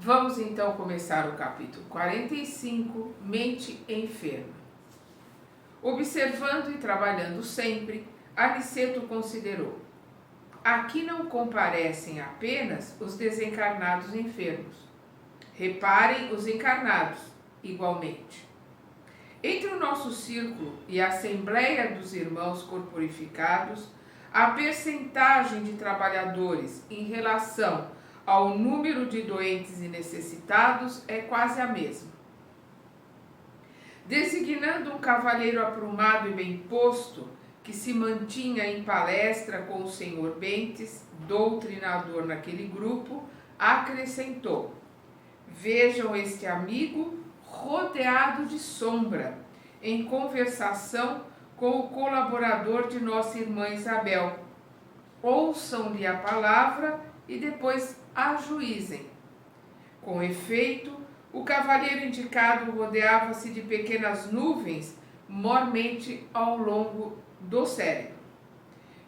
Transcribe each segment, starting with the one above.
Vamos então começar o capítulo 45, Mente Enferma. Observando e trabalhando sempre, Aniceto considerou: aqui não comparecem apenas os desencarnados enfermos. Reparem os encarnados, igualmente. Entre o nosso círculo e a Assembleia dos Irmãos Corporificados, a percentagem de trabalhadores em relação ao número de doentes e necessitados é quase a mesma. Designando um cavalheiro aprumado e bem posto, que se mantinha em palestra com o senhor Bentes, doutrinador naquele grupo, acrescentou: vejam este amigo rodeado de sombra, em conversação com o colaborador de nossa irmã Isabel. Ouçam-lhe a palavra e depois ajuizem. Com efeito, o cavalheiro indicado rodeava-se de pequenas nuvens mormente ao longo do cérebro.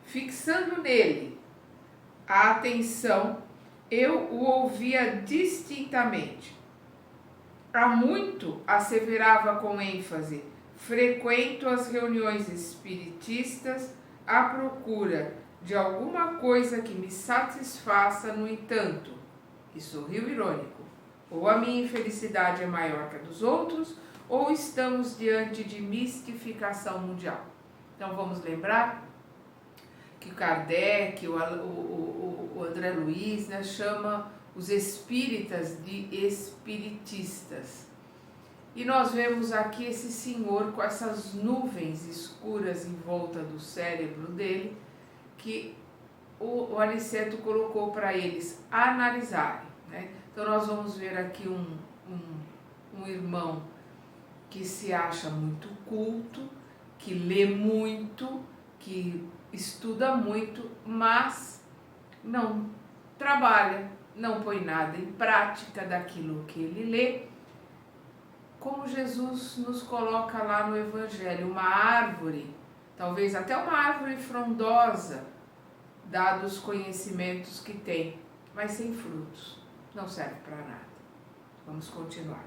Fixando nele a atenção, eu o ouvia distintamente. Há muito, asseverava com ênfase, frequento as reuniões espiritistas à procura de alguma coisa que me satisfaça, no entanto, e sorriu irônico, ou a minha infelicidade é maior que a dos outros, ou estamos diante de mistificação mundial. Então vamos lembrar que Kardec, o André Luiz, né, chama os espíritas de espiritistas. E nós vemos aqui esse senhor com essas nuvens escuras em volta do cérebro dele, que o Aniceto colocou para eles analisarem, né? Então nós vamos ver aqui um irmão que se acha muito culto, que lê muito, que estuda muito, mas não trabalha, não põe nada em prática daquilo que ele lê, como Jesus nos coloca lá no Evangelho, uma árvore, talvez até uma árvore frondosa, dados os conhecimentos que tem, mas sem frutos, não serve para nada. Vamos continuar.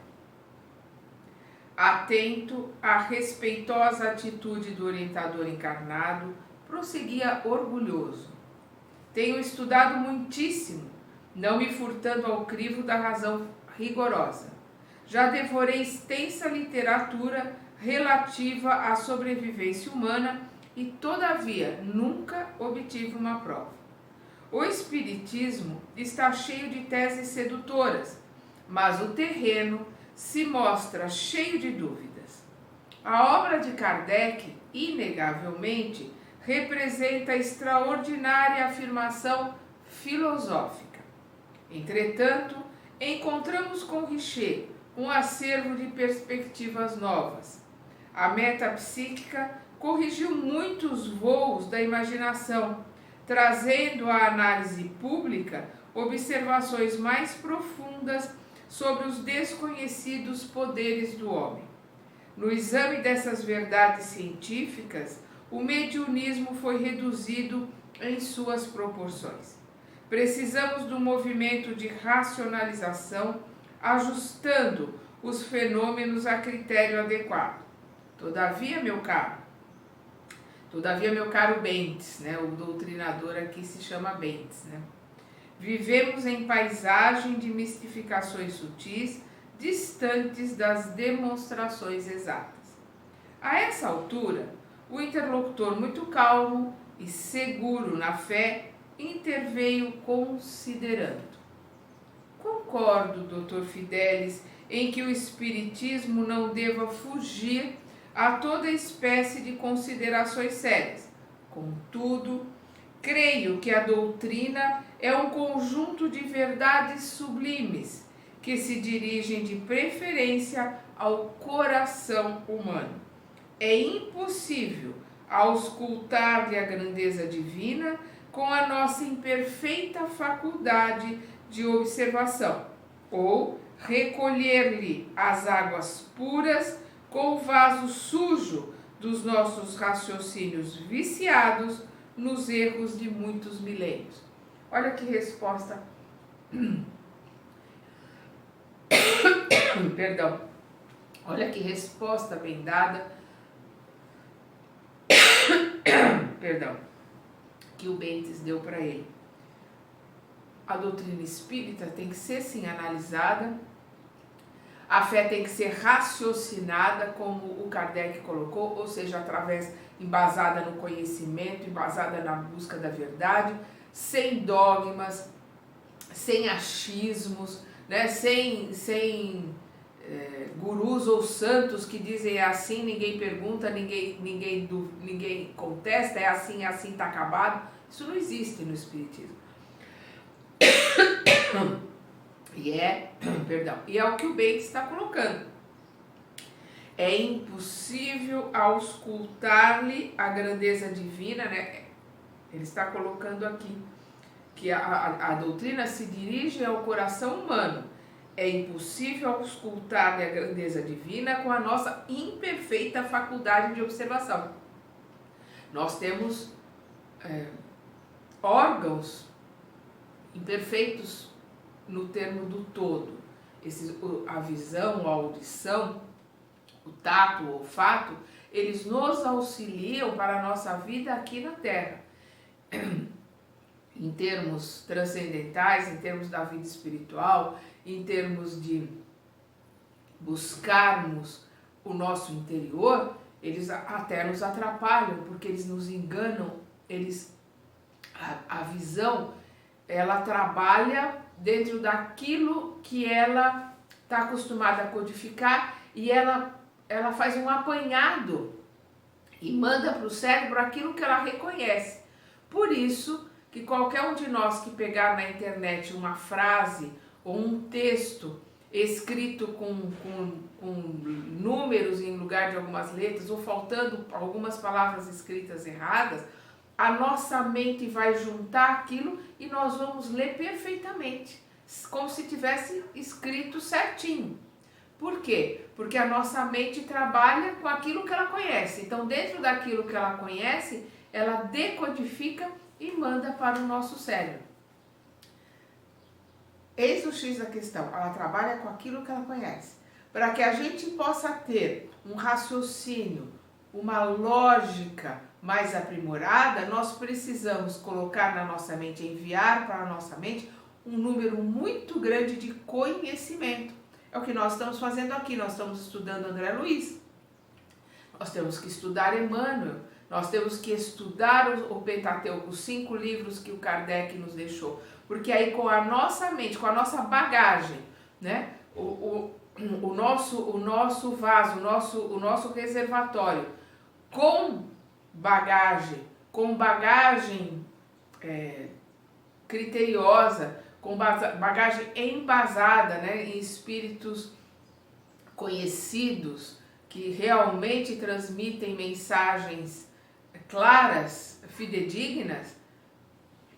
Atento à respeitosa atitude do orientador encarnado, prosseguia orgulhoso. Tenho estudado muitíssimo, não me furtando ao crivo da razão rigorosa. Já devorei extensa literatura relativa à sobrevivência humana e, todavia, nunca obtive uma prova. O Espiritismo está cheio de teses sedutoras, mas o terreno se mostra cheio de dúvidas. A obra de Kardec, inegavelmente, representa extraordinária afirmação filosófica. Entretanto, encontramos com Richer um acervo de perspectivas novas. A metapsíquica corrigiu muitos voos da imaginação, trazendo à análise pública observações mais profundas sobre os desconhecidos poderes do homem. No exame dessas verdades científicas, o mediunismo foi reduzido em suas proporções. Precisamos do movimento de racionalização, ajustando os fenômenos a critério adequado. Todavia, meu caro Bentes, né, o doutrinador aqui se chama Bentes, né? Vivemos em paisagem de mistificações sutis, distantes das demonstrações exatas. A essa altura, o interlocutor, muito calmo e seguro na fé, interveio considerando. Concordo, Dr. Fidelis, em que o Espiritismo não deva fugir a toda espécie de considerações sérias. Contudo, creio que a doutrina é um conjunto de verdades sublimes que se dirigem de preferência ao coração humano. É impossível auscultar-lhe a grandeza divina com a nossa imperfeita faculdade de observação, ou recolher-lhe as águas puras com o vaso sujo dos nossos raciocínios viciados nos erros de muitos milênios. Olha que resposta Perdão. Olha que resposta bem dada. Perdão. Que o Bentes deu para ele. A doutrina espírita tem que ser sim analisada. A fé tem que ser raciocinada, como o Kardec colocou, ou seja, embasada no conhecimento, embasada na busca da verdade, sem dogmas, sem achismos, né? sem gurus ou santos que dizem é assim, ninguém pergunta, ninguém contesta, é assim, está acabado. Isso não existe no Espiritismo. E é o que o Bentes está colocando. É impossível auscultar-lhe a grandeza divina, né? Ele está colocando aqui que a doutrina se dirige ao coração humano. É impossível auscultar-lhe a grandeza divina com a nossa imperfeita faculdade de observação. Nós temos órgãos imperfeitos no termo do todo. A visão, a audição, o tato, o olfato, eles nos auxiliam para a nossa vida aqui na Terra. Em termos transcendentais, em termos da vida espiritual, em termos de buscarmos o nosso interior, eles até nos atrapalham, porque eles nos enganam, a visão, ela trabalha dentro daquilo que ela está acostumada a codificar e ela faz um apanhado e manda para o cérebro aquilo que ela reconhece. Por isso que qualquer um de nós que pegar na internet uma frase ou um texto escrito com números em lugar de algumas letras ou faltando algumas palavras escritas erradas, a nossa mente vai juntar aquilo e nós vamos ler perfeitamente, como se tivesse escrito certinho. Por quê? Porque a nossa mente trabalha com aquilo que ela conhece. Então, dentro daquilo que ela conhece, ela decodifica e manda para o nosso cérebro. Eis o X da questão. Ela trabalha com aquilo que ela conhece. Para que a gente possa ter um raciocínio, uma lógica mais aprimorada, nós precisamos colocar na nossa mente, enviar para a nossa mente um número muito grande de conhecimento. É o que nós estamos fazendo aqui. Nós estamos estudando André Luiz, nós temos que estudar Emmanuel, nós temos que estudar o Pentateuco, os 5 livros que o Kardec nos deixou, porque aí com a nossa mente, com a nossa bagagem, né, o nosso vaso, o nosso reservatório, com bagagem criteriosa, com bagagem embasada, né, em espíritos conhecidos que realmente transmitem mensagens claras, fidedignas,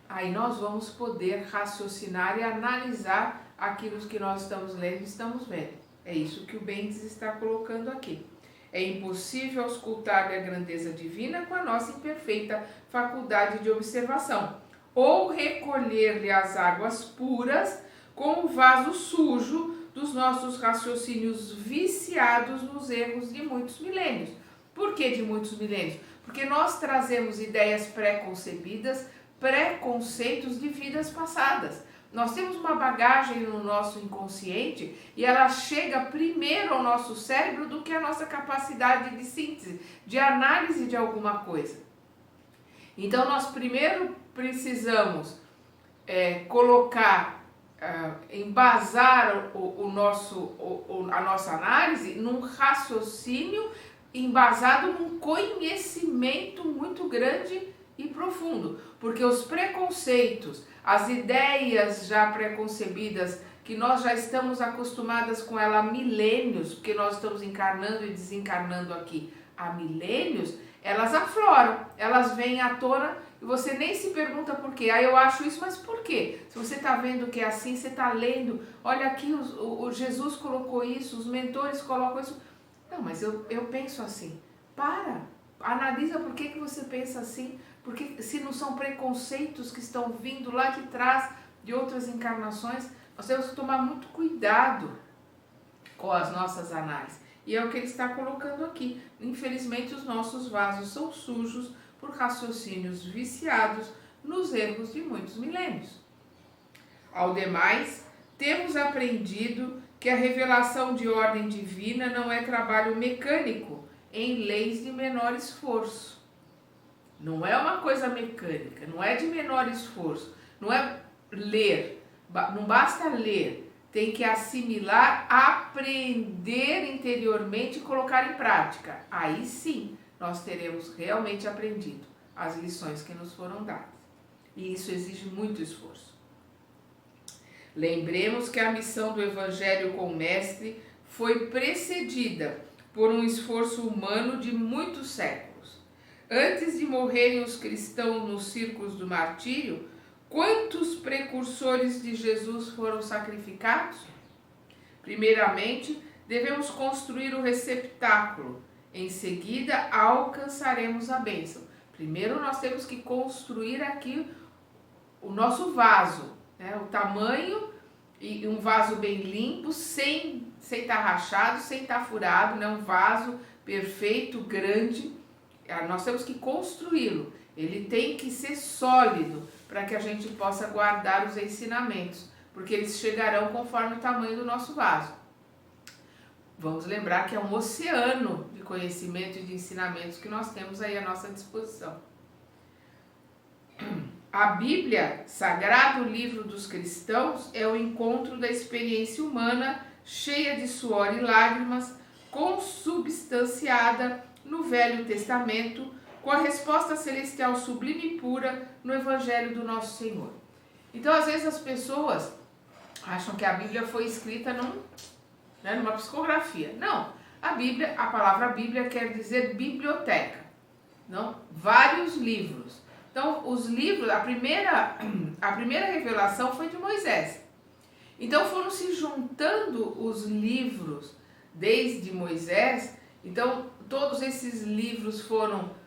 aí nós vamos poder raciocinar e analisar aquilo que nós estamos lendo e estamos vendo. É isso que o Bentes está colocando aqui. É impossível auscultar a grandeza divina com a nossa imperfeita faculdade de observação, ou recolher-lhe as águas puras com o vaso sujo dos nossos raciocínios viciados nos erros de muitos milênios. Por que de muitos milênios? Porque nós trazemos ideias pré-concebidas, preconceitos de vidas passadas. Nós temos uma bagagem no nosso inconsciente e ela chega primeiro ao nosso cérebro do que a nossa capacidade de síntese, de análise de alguma coisa. Então nós primeiro precisamos embasar a nossa análise num raciocínio embasado num conhecimento muito grande e profundo, porque os preconceitos, as ideias já preconcebidas, que nós já estamos acostumadas com ela há milênios, porque nós estamos encarnando e desencarnando aqui há milênios, elas afloram, elas vêm à tona e você nem se pergunta por quê. Eu acho isso, mas por quê? Se você está vendo que é assim, você está lendo, olha aqui, o Jesus colocou isso, os mentores colocam isso. Não, mas eu penso assim. Analisa por que você pensa assim, porque se não são preconceitos que estão vindo lá de trás de outras encarnações, nós temos que tomar muito cuidado com as nossas análises. E é o que ele está colocando aqui. Infelizmente, os nossos vasos são sujos por raciocínios viciados nos erros de muitos milênios. Ao demais, temos aprendido que a revelação de ordem divina não é trabalho mecânico em leis de menor esforço. Não é uma coisa mecânica, não é de menor esforço, não é ler, não basta ler. Tem que assimilar, aprender interiormente e colocar em prática. Aí sim, nós teremos realmente aprendido as lições que nos foram dadas. E isso exige muito esforço. Lembremos que a missão do Evangelho com o Mestre foi precedida por um esforço humano de muitos séculos. Antes de morrerem os cristãos nos círculos do martírio, quantos precursores de Jesus foram sacrificados? Primeiramente, devemos construir o receptáculo. Em seguida, alcançaremos a bênção. Primeiro, nós temos que construir aqui o nosso vaso, né? O tamanho e um vaso bem limpo, sem estar rachado, sem estar furado, né? Um vaso perfeito, grande. Nós temos que construí-lo. Ele tem que ser sólido para que a gente possa guardar os ensinamentos, porque eles chegarão conforme o tamanho do nosso vaso. Vamos lembrar que é um oceano de conhecimento e de ensinamentos que nós temos aí à nossa disposição. A Bíblia, sagrado livro dos cristãos, é o encontro da experiência humana cheia de suor e lágrimas, consubstanciada no Velho Testamento, com a resposta celestial sublime e pura no Evangelho do nosso Senhor. Então, às vezes as pessoas acham que a Bíblia foi escrita numa psicografia. Não, a palavra Bíblia quer dizer biblioteca, não? Vários livros. Então, os livros, a primeira revelação foi de Moisés. Então, foram se juntando os livros desde Moisés. Então, todos esses livros foram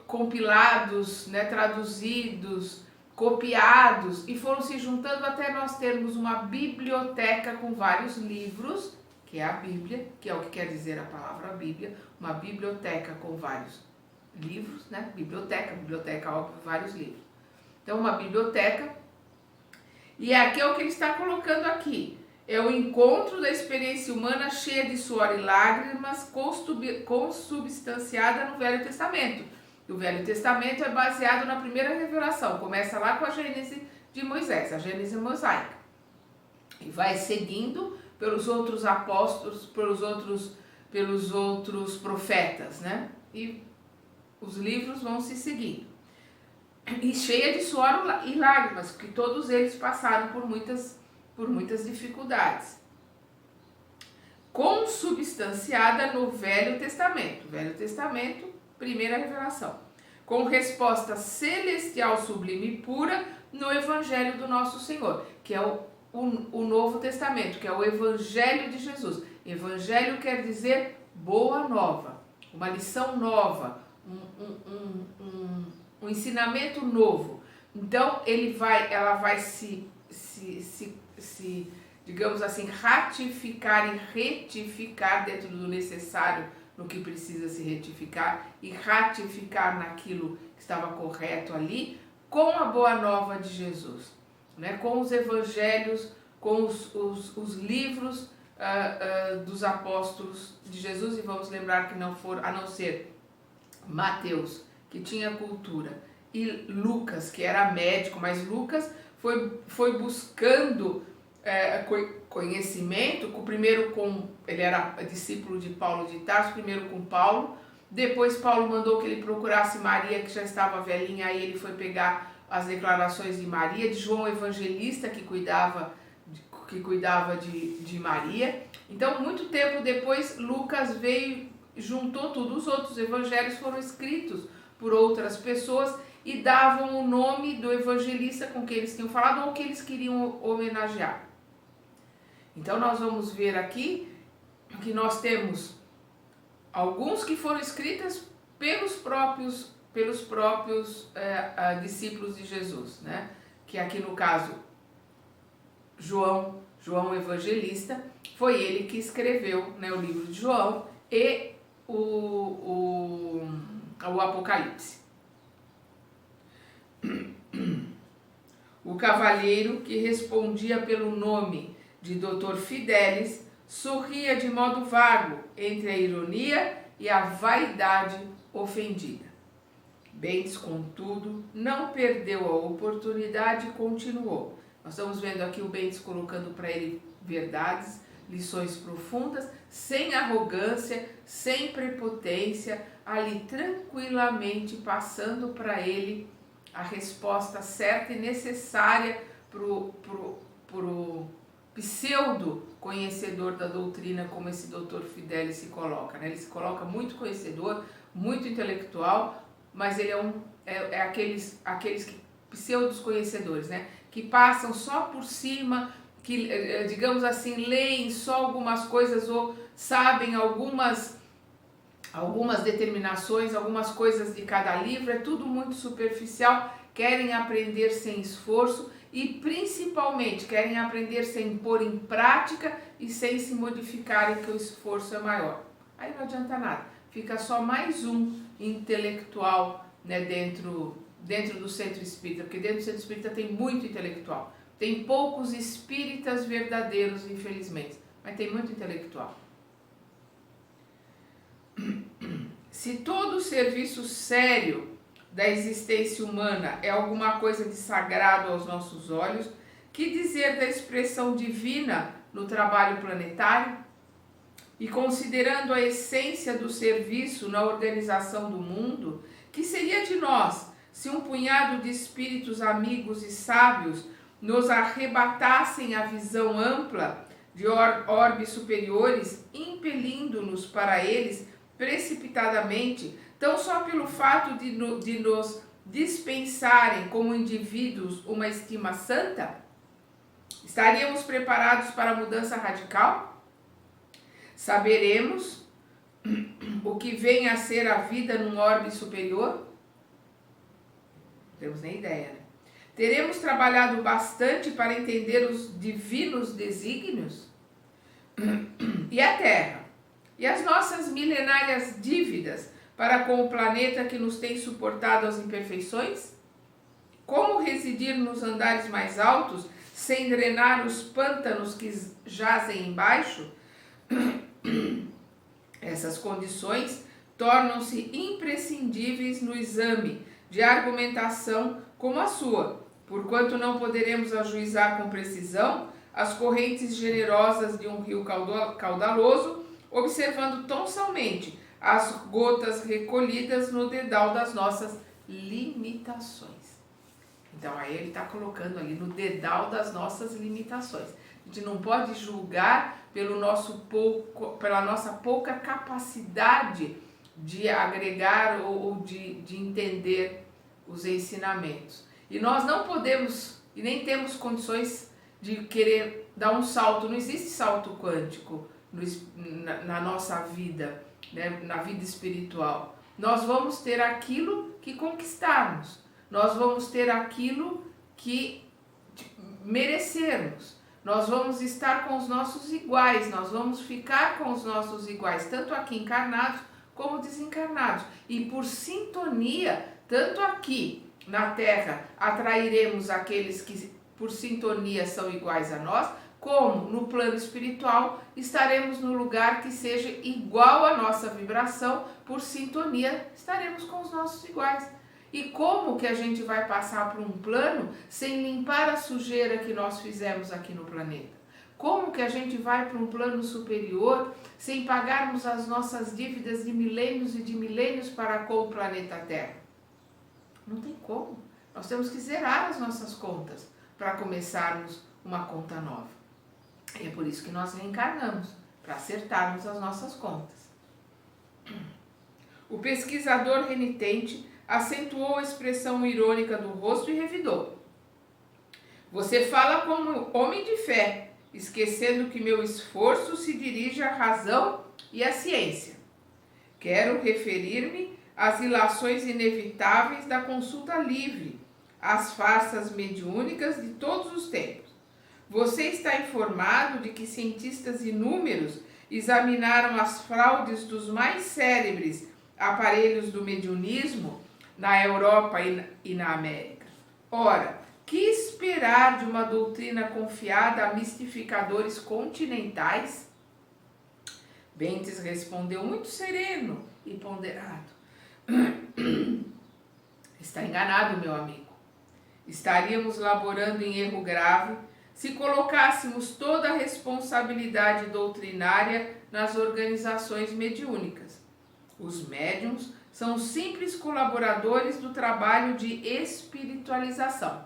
compilados, né, traduzidos, copiados e foram se juntando até nós termos uma biblioteca com vários livros, que é a Bíblia, que é o que quer dizer a palavra Bíblia, uma biblioteca com vários livros, né? Biblioteca, óbvio, vários livros. Então, uma biblioteca, e aqui é o que ele está colocando aqui. É o encontro da experiência humana cheia de suor e lágrimas, consubstanciada no Velho Testamento. E o Velho Testamento é baseado na primeira revelação, começa lá com a Gênese de Moisés, a Gênese mosaica. E vai seguindo pelos outros apóstolos, pelos outros profetas, né? E os livros vão se seguindo. E cheia de suor e lágrimas, porque todos eles passaram por muitas dificuldades. Consubstanciada no Velho Testamento. Velho Testamento, primeira revelação. Com resposta celestial, sublime e pura no Evangelho do nosso Senhor, que é o Novo Testamento, que é o Evangelho de Jesus. Evangelho quer dizer boa nova, uma lição nova, um ensinamento novo. Então, ela vai se, digamos assim, ratificar e retificar dentro do necessário no que precisa se retificar e ratificar naquilo que estava correto ali, com a boa nova de Jesus, né? Com os evangelhos, com os livros dos apóstolos de Jesus. E vamos lembrar que não foram, a não ser Mateus, que tinha cultura, e Lucas, que era médico, mas Lucas foi buscando conhecimento, ele era discípulo de Paulo de Tarso, primeiro com Paulo, depois Paulo mandou que ele procurasse Maria, que já estava velhinha, aí ele foi pegar as declarações de Maria, de João Evangelista, que cuidava de Maria. Então, muito tempo depois, Lucas veio, juntou tudo, os outros evangelhos foram escritos por outras pessoas e davam o nome do evangelista com quem eles tinham falado ou que eles queriam homenagear. Então, nós vamos ver aqui que nós temos alguns que foram escritas pelos próprios discípulos de Jesus, né? Que aqui no caso, João João Evangelista, foi ele que escreveu, né, o livro de João e o Apocalipse. O cavalheiro, que respondia pelo nome de Dr. Fidelis, sorria de modo vago entre a ironia e a vaidade ofendida. Bentes, contudo, não perdeu a oportunidade e continuou. Nós estamos vendo aqui o Bentes colocando para ele verdades, lições profundas, sem arrogância, sem prepotência, ali tranquilamente passando para ele a resposta certa e necessária pro pseudo conhecedor da doutrina, como esse Dr. Fidelis se coloca, né? Ele se coloca muito conhecedor, muito intelectual, mas ele é aqueles pseudos conhecedores, né? Que passam só por cima, que, digamos assim, leem só algumas coisas ou sabem algumas determinações, algumas coisas de cada livro, é tudo muito superficial, querem aprender sem esforço e principalmente querem aprender sem pôr em prática e sem se modificarem, que o esforço é maior. Aí não adianta nada, fica só mais um intelectual, né, dentro do centro espírita, porque dentro do centro espírita tem muito intelectual. Tem poucos espíritas verdadeiros, infelizmente, mas tem muito intelectual. Se todo serviço sério da existência humana é alguma coisa de sagrado aos nossos olhos, que dizer da expressão divina no trabalho planetário? E considerando a essência do serviço na organização do mundo, que seria de nós se um punhado de espíritos amigos e sábios nos arrebatassem a visão ampla de orbes superiores, impelindo-nos para eles precipitadamente, tão só pelo fato de nos dispensarem como indivíduos uma estima santa? Estaríamos preparados para a mudança radical? Saberemos o que vem a ser a vida num orbe superior? Não temos nem ideia, né? Teremos trabalhado bastante para entender os divinos desígnios? E a Terra? E as nossas milenárias dívidas para com o planeta que nos tem suportado as imperfeições? Como residir nos andares mais altos sem drenar os pântanos que jazem embaixo? Essas condições tornam-se imprescindíveis no exame de argumentação como a sua, porquanto não poderemos ajuizar com precisão as correntes generosas de um rio caudaloso, observando tão somente as gotas recolhidas no dedal das nossas limitações. Então aí ele está colocando ali no dedal das nossas limitações. A gente não pode julgar pela nossa pouca capacidade de agregar ou de entender os ensinamentos. E nós não podemos e nem temos condições de querer dar um salto. Não existe salto quântico na nossa vida, né, na vida espiritual. Nós vamos ter aquilo que conquistarmos. Nós vamos ter aquilo que merecermos. Nós vamos estar com os nossos iguais, nós vamos ficar com os nossos iguais, tanto aqui encarnados como desencarnados. E por sintonia, tanto aqui na Terra, atrairemos aqueles que por sintonia são iguais a nós, como no plano espiritual estaremos no lugar que seja igual à nossa vibração, por sintonia estaremos com os nossos iguais. E como que a gente vai passar por um plano sem limpar a sujeira que nós fizemos aqui no planeta? Como que a gente vai para um plano superior sem pagarmos as nossas dívidas de milênios e de milênios para com o planeta Terra? Não tem como. Nós temos que zerar as nossas contas para começarmos uma conta nova. E é por isso que nós reencarnamos, para acertarmos as nossas contas. O pesquisador renitente acentuou a expressão irônica do rosto e revidou. Você fala como homem de fé, esquecendo que meu esforço se dirige à razão e à ciência. Quero referir-me às ilações inevitáveis da consulta livre, às farsas mediúnicas de todos os tempos. Você está informado de que cientistas inúmeros examinaram as fraudes dos mais célebres aparelhos do mediunismo na Europa e na América? Ora, que esperar de uma doutrina confiada a mistificadores continentais? Bentes respondeu muito sereno e ponderado. Está enganado, meu amigo. Estaríamos laborando em erro grave se colocássemos toda a responsabilidade doutrinária nas organizações mediúnicas. Os médiuns são simples colaboradores do trabalho de espiritualização.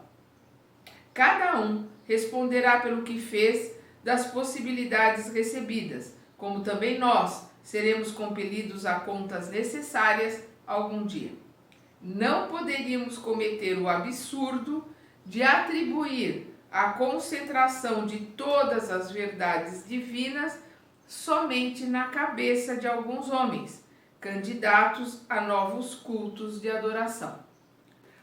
Cada um responderá pelo que fez das possibilidades recebidas, como também nós seremos compelidos a contas necessárias algum dia. Não poderíamos cometer o absurdo de atribuir a concentração de todas as verdades divinas somente na cabeça de alguns homens, candidatos a novos cultos de adoração.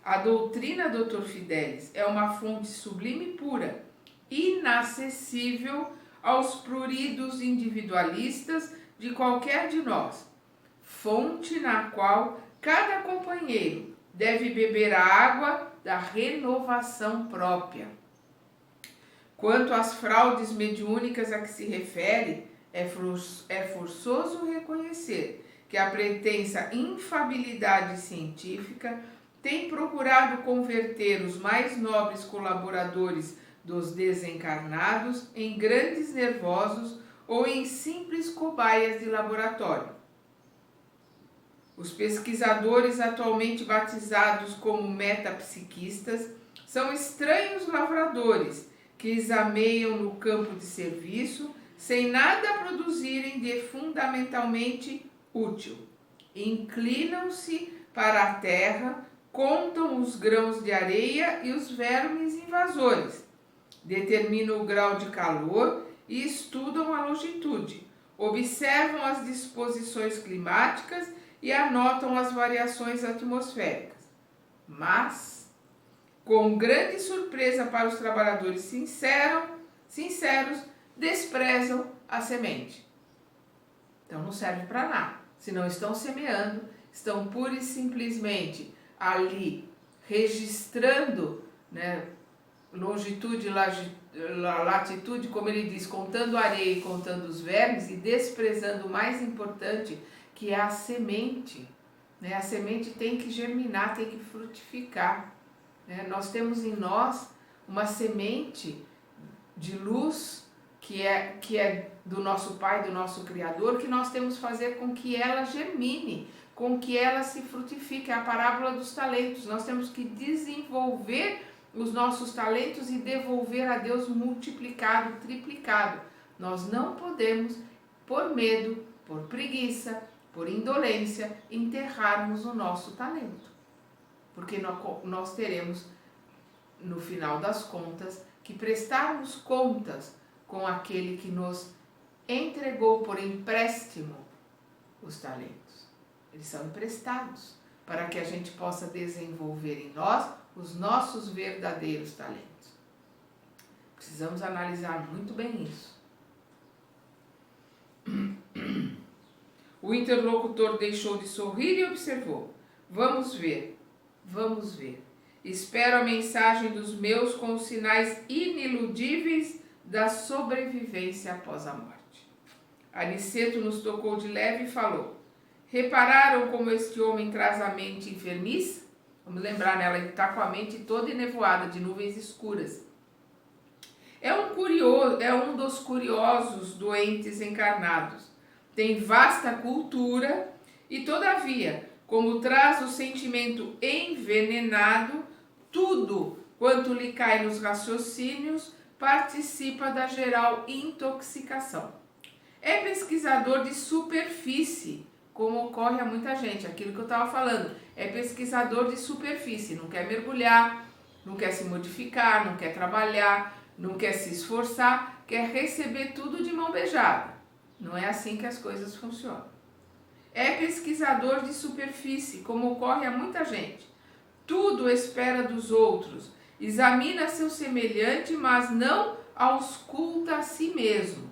A doutrina Dr. Fidelis é uma fonte sublime e pura, inacessível aos pruridos individualistas de qualquer de nós, fonte na qual cada companheiro deve beber a água da renovação própria. Quanto às fraudes mediúnicas a que se refere, é forçoso reconhecer que a pretensa infabilidade científica tem procurado converter os mais nobres colaboradores dos desencarnados em grandes nervosos ou em simples cobaias de laboratório. Os pesquisadores atualmente batizados como metapsiquistas são estranhos lavradores que exameiam no campo de serviço sem nada produzirem de fundamentalmente útil. Inclinam-se para a terra, contam os grãos de areia e os vermes invasores, determinam o grau de calor e estudam a longitude, observam as disposições climáticas e anotam as variações atmosféricas. Mas, com grande surpresa para os trabalhadores sinceros, desprezam a semente. Então não serve para nada. Se não estão semeando, estão pura e simplesmente ali registrando, né, longitude, latitude, como ele diz, contando areia e contando os vermes e desprezando o mais importante, que é a semente. Né? A semente tem que germinar, tem que frutificar. Né? Nós temos em nós uma semente de luz que é do nosso Pai, do nosso Criador, que nós temos que fazer com que ela germine, com que ela se frutifique. É a parábola dos talentos. Nós temos que desenvolver os nossos talentos e devolver a Deus multiplicado, triplicado. Nós não podemos, por medo, por preguiça, por indolência, enterrarmos o nosso talento. Porque nós teremos, no final das contas, que prestarmos contas com aquele que nos entregou por empréstimo os talentos. Eles são emprestados para que a gente possa desenvolver em nós os nossos verdadeiros talentos. Precisamos analisar muito bem isso. O interlocutor deixou de sorrir e observou. Vamos ver. Espero a mensagem dos meus com os sinais iniludíveis da sobrevivência após a morte. Aniceto nos tocou de leve e falou. Repararam como este homem traz a mente enfermiça? Vamos lembrar, né? Ela está com a mente toda enevoada de nuvens escuras. É um dos curiosos doentes encarnados. Tem vasta cultura e, todavia, como traz o sentimento envenenado, tudo quanto lhe cai nos raciocínios participa da geral intoxicação. É pesquisador de superfície, como ocorre a muita gente, aquilo que eu estava falando. É pesquisador de superfície, não quer mergulhar, não quer se modificar, não quer trabalhar, não quer se esforçar, quer receber tudo de mão beijada. Não é assim que as coisas funcionam. É pesquisador de superfície, como ocorre a muita gente. Tudo espera dos outros, examina seu semelhante, mas não ausculta a si mesmo.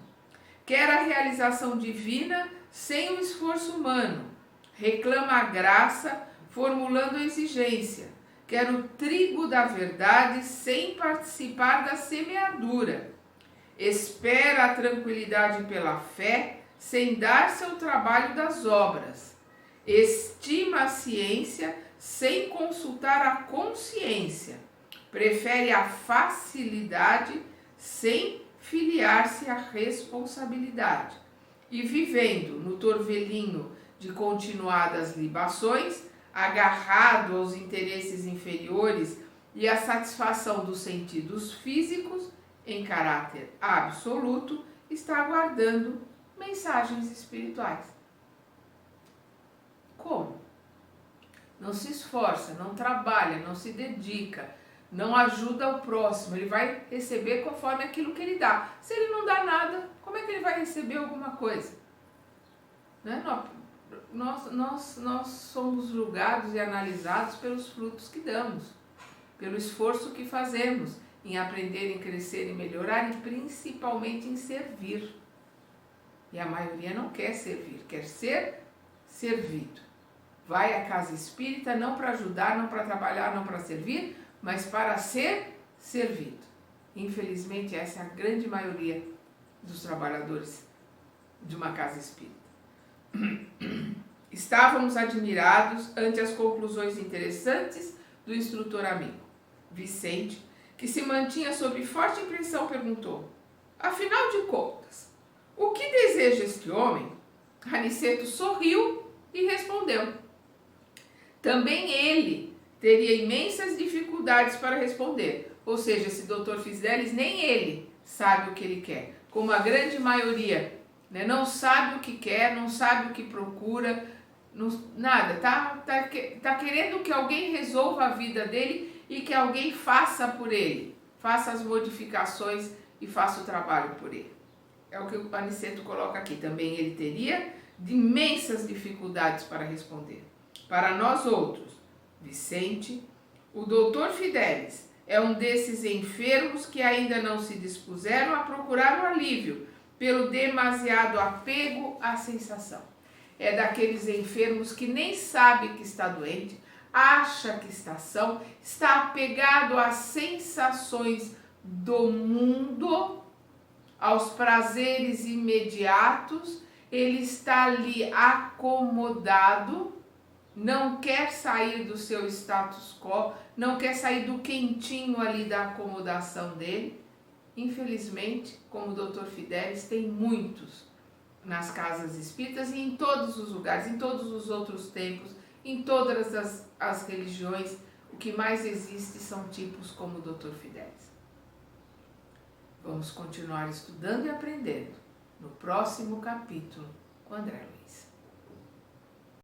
Quer a realização divina sem o esforço humano. Reclama a graça, formulando a exigência. Quer o trigo da verdade sem participar da semeadura. Espera a tranquilidade pela fé, sem dar-se ao trabalho das obras. Estima a ciência, sem consultar a consciência. Prefere a facilidade, sem filiar-se à responsabilidade. E vivendo no torvelinho de continuadas libações, agarrado aos interesses inferiores e à satisfação dos sentidos físicos, em caráter absoluto, está aguardando mensagens espirituais. Como? Não se esforça, não trabalha, não se dedica, não ajuda o próximo, ele vai receber conforme aquilo que ele dá. Se ele não dá nada, como é que ele vai receber alguma coisa? Né? Nós somos julgados e analisados pelos frutos que damos, pelo esforço que fazemos em aprender, em crescer, em melhorar e principalmente em servir. E a maioria não quer servir, quer ser servido. Vai à casa espírita não para ajudar, não para trabalhar, não para servir, mas para ser servido. Infelizmente, essa é a grande maioria dos trabalhadores de uma casa espírita. Estávamos admirados ante as conclusões interessantes do instrutor amigo. Vicente, que se mantinha sob forte impressão, perguntou: afinal de contas, o que deseja este homem? Aniceto sorriu e respondeu. Também ele teria imensas dificuldades para responder. Ou seja, esse doutor Fidelis, nem ele sabe o que ele quer. Como a grande maioria, né, não sabe o que quer, não sabe o que procura, nada. Tá querendo que alguém resolva a vida dele e que alguém faça por ele. Faça as modificações e faça o trabalho por ele. É o que o Aniceto coloca aqui. Também ele teria imensas dificuldades para responder. Para nós outros, Vicente, o doutor Fidelis é um desses enfermos que ainda não se dispuseram a procurar o alívio pelo demasiado apego à sensação. É daqueles enfermos que nem sabe que está doente, acha que está são, está apegado às sensações do mundo, aos prazeres imediatos, ele está ali acomodado, não quer sair do seu status quo, não quer sair do quentinho ali da acomodação dele. Infelizmente, como o Dr. Fidelis, tem muitos nas casas espíritas e em todos os lugares, em todos os outros tempos, em todas as religiões. O que mais existe são tipos como o Dr. Fidelis. Vamos continuar estudando e aprendendo no próximo capítulo com André Luiz.